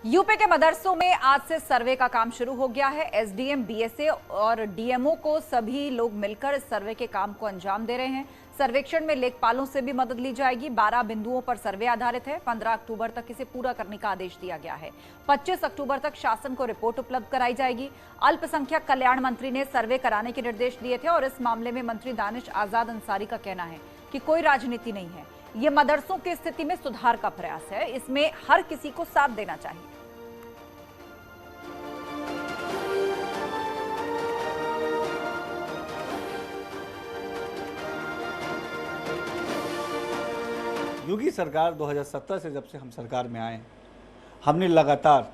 UP के मदरसों में आज से सर्वे का काम शुरू हो गया है। एसडीएम, बीएसए और डीएमओ को सभी लोग मिलकर इस सर्वे के काम को अंजाम दे रहे हैं। सर्वेक्षण में लेखपालों से भी मदद ली जाएगी। 12 बिंदुओं पर सर्वे आधारित है। 15 अक्टूबर तक इसे पूरा करने का आदेश दिया गया है। 25 अक्टूबर तक शासन को रिपोर्ट उपलब्ध कराई जाएगी। अल्पसंख्यक कल्याण मंत्री ने सर्वे कराने के निर्देश दिए थे और इस मामले में मंत्री दानिश आजाद अंसारी का कहना है कि कोई राजनीति नहीं है, ये मदरसों की स्थिति में सुधार का प्रयास है। इसमें हर किसी को साथ देना चाहिए। योगी सरकार 2017 से जब से हम सरकार में आए, हमने लगातार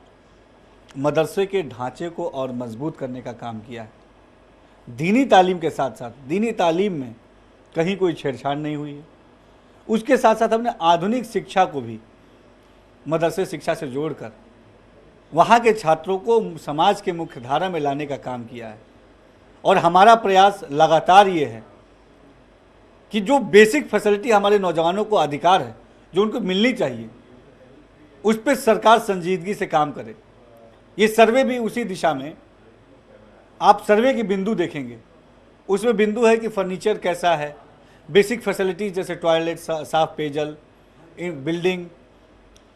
मदरसे के ढांचे को और मजबूत करने का काम किया है। दीनी तालीम के साथ साथ दीनी तालीम में कहीं कोई छेड़छाड़ नहीं हुई है। उसके साथ साथ हमने आधुनिक शिक्षा को भी मदरसे शिक्षा से जोड़कर वहाँ के छात्रों को समाज के मुख्य धारा में लाने का काम किया है। और हमारा प्रयास लगातार ये है कि जो बेसिक फैसिलिटी हमारे नौजवानों को अधिकार है, जो उनको मिलनी चाहिए, उस पर सरकार संजीदगी से काम करे। ये सर्वे भी उसी दिशा में, आप सर्वे के बिंदु देखेंगे, उसमें बिंदु है कि फर्नीचर कैसा है, बेसिक फैसिलिटीज जैसे टॉयलेट, साफ पेयजल, building,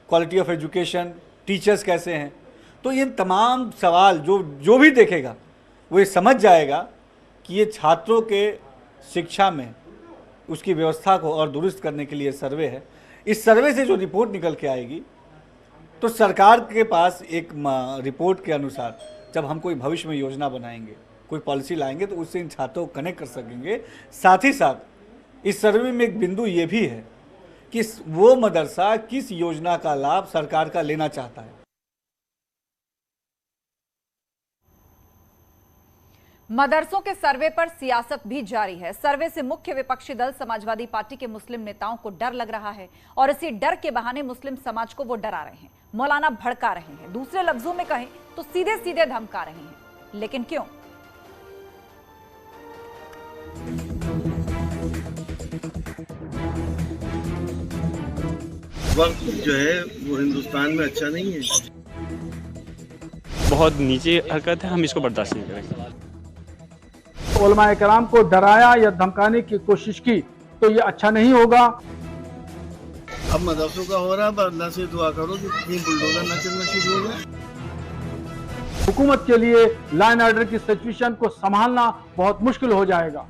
quality of education, teachers कैसे हैं। तो ये तमाम सवाल जो भी देखेगा वो ये समझ जाएगा कि ये छात्रों के शिक्षा में उसकी व्यवस्था को और दुरुस्त करने के लिए सर्वे है। इस सर्वे से जो रिपोर्ट निकल के आएगी तो सरकार के पास एक रिपोर्ट के अनुसार जब हम कोई भविष्य में योजना बनाएंगे, कोई पॉलिसी लाएंगे, तो उससे इन छात्रों को कनेक्ट कर सकेंगे। साथ ही साथ इस सर्वे में एक बिंदु ये भी है कि वो मदरसा किस योजना का लाभ सरकार का लेना चाहता है। मदरसों के सर्वे पर सियासत भी जारी है। सर्वे से मुख्य विपक्षी दल समाजवादी पार्टी के मुस्लिम नेताओं को डर लग रहा है और इसी डर के बहाने मुस्लिम समाज को वो डरा रहे हैं, मौलाना भड़का रहे हैं। दूसरे लफ्जों में कहें तो सीधे सीधे धमका रहे हैं। लेकिन क्यों? वक्त जो है वो हिंदुस्तान में अच्छा नहीं है। बहुत नीचे हरकत है, हम इसको बर्दाश्त नहीं करेंगे। उलमाए कराम को डराया या धमकाने की कोशिश की तो ये अच्छा नहीं होगा। अब मदरसों का हो रहा है, अल्लाह से दुआ करो कि कहीं बुलडोजर न चलना शुरू हो जाए। हुकूमत के लिए लॉ एंड ऑर्डर की सिचुएशन को संभालना बहुत मुश्किल हो जाएगा।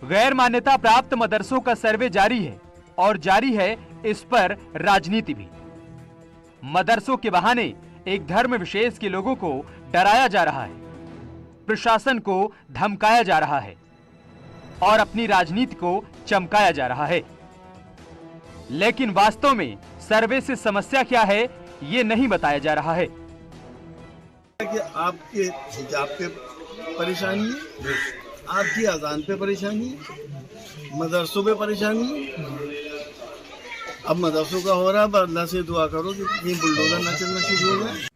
गैर मान्यता प्राप्त मदरसों का सर्वे जारी है और जारी है इस पर राजनीति भी। मदरसों के बहाने एक धर्म विशेष के लोगों को डराया जा रहा है, प्रशासन को धमकाया जा रहा है और अपनी राजनीति को चमकाया जा रहा है। लेकिन वास्तव में सर्वे से समस्या क्या है, ये नहीं बताया जा रहा है। कि आपके हिजाब पे परेशानी है, आपकी अजान पे परेशानी है, मदरसों पे परेशानी है। अब मदरसों का हो रहा है, अल्लाह से दुआ करो कि कहीं बुलडोजर न चलना शुरू हो जाए।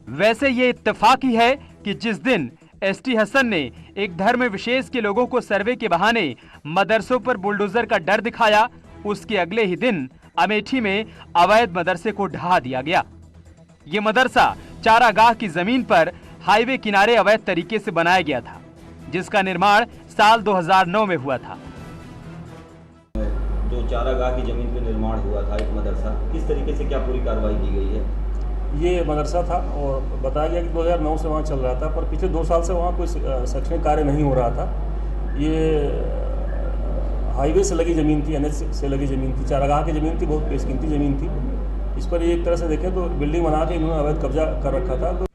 वैसे ये इत्तेफाकी है कि जिस दिन एसटी हसन ने एक धर्म विशेष के लोगों को सर्वे के बहाने मदरसों पर बुलडोजर का डर दिखाया, उसके अगले ही दिन अमेठी में अवैध मदरसे को ढहा दिया गया। ये मदरसा चारागाह की जमीन पर हाईवे किनारे अवैध तरीके से बनाया गया था, जिसका निर्माण साल 2009 में हुआ था। जो चारागाह की जमीन पर निर्माण हुआ था एक मदरसा, किस तरीके से क्या पूरी कार्रवाई की गई है? ये मदरसा था और बताया गया कि 2009 से वहाँ चल रहा था, पर पिछले 2 साल से वहाँ कोई शैक्षणिक कार्य नहीं हो रहा था। ये हाईवे से लगी ज़मीन थी, एनएच से लगी ज़मीन थी, चारागाह की ज़मीन थी, बहुत बेशकीमती ज़मीन थी। इस पर एक तरह से देखें तो बिल्डिंग बना के इन्होंने अवैध कब्जा कर रखा था।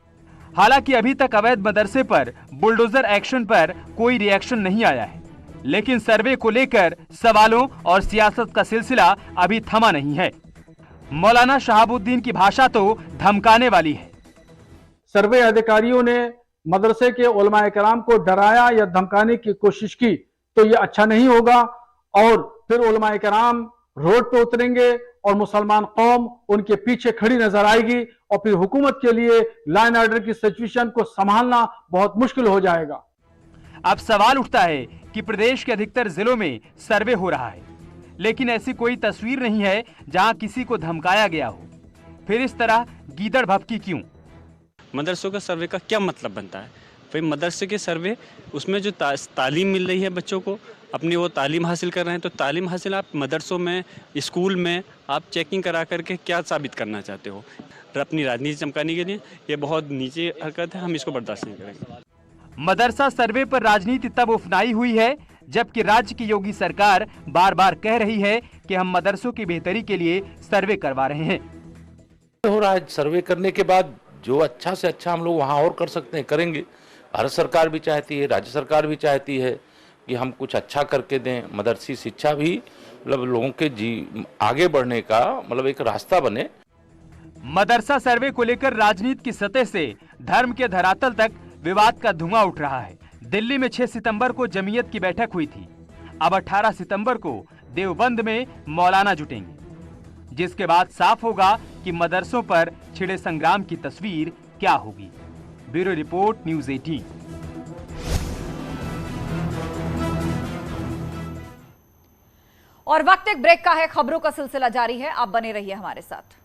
हालांकि अभी तक अवैध मदरसे पर बुलडोजर एक्शन पर कोई रिएक्शन नहीं आया है, लेकिन सर्वे को लेकर सवालों और सियासत का सिलसिला अभी थमा नहीं है। मौलाना शहाबुद्दीन की भाषा तो धमकाने वाली है। सर्वे अधिकारियों ने मदरसे के उलमाए कराम को डराया या धमकाने की कोशिश की तो ये अच्छा नहीं होगा और फिर उलमाए कराम रोड पे उतरेंगे और मुसलमान कौम उनके पीछे खड़ी नजर आएगी और फिर हुकूमत के लिए लॉ एंड ऑर्डर की सिचुएशन को संभालना बहुत मुश्किल हो जाएगा। अब सवाल उठता है कि प्रदेश के अधिकतर जिलों में सर्वे हो रहा है, लेकिन ऐसी कोई तस्वीर नहीं है जहां किसी को धमकाया गया हो। फिर इस तरह गीदड़ भभकी क्यों? मदरसों का सर्वे का क्या मतलब बनता है? भाई मदरसे के सर्वे, उसमें जो तालीम मिल रही है बच्चों को, अपनी वो तालीम हासिल कर रहे हैं, तो तालीम हासिल आप मदरसों में, स्कूल में आप चेकिंग करा करके क्या साबित करना चाहते हो? अपनी राजनीति चमकाने के लिए ये बहुत नीचे हरकत है, हम इसको बर्दाश्त नहीं करेंगे। मदरसा सर्वे पर राजनीति तब उफनाई हुई है जबकि राज्य की योगी सरकार बार बार कह रही है कि हम मदरसों की बेहतरी के लिए सर्वे करवा रहे हैं। हो रहा है, सर्वे करने के बाद जो अच्छा से अच्छा हम लोग वहाँ और कर सकते हैं करेंगे। भारत सरकार भी चाहती है, राज्य सरकार भी चाहती है कि हम कुछ अच्छा करके दें, मदरसी शिक्षा भी मतलब लोगों के आगे बढ़ने का मतलब एक रास्ता बने। मदरसा सर्वे को लेकर राजनीति की सतह से धर्म के धरातल तक विवाद का धुआं उठ रहा है। दिल्ली में 6 सितंबर को जमीयत की बैठक हुई थी। अब 18 सितंबर को देवबंद में मौलाना जुटेंगे, जिसके बाद साफ होगा कि मदरसों पर छिड़े संग्राम की तस्वीर क्या होगी। Bureau report, news 18। और वक्त एक ब्रेक का है, खबरों का सिलसिला जारी है, आप बने रहिए हमारे साथ।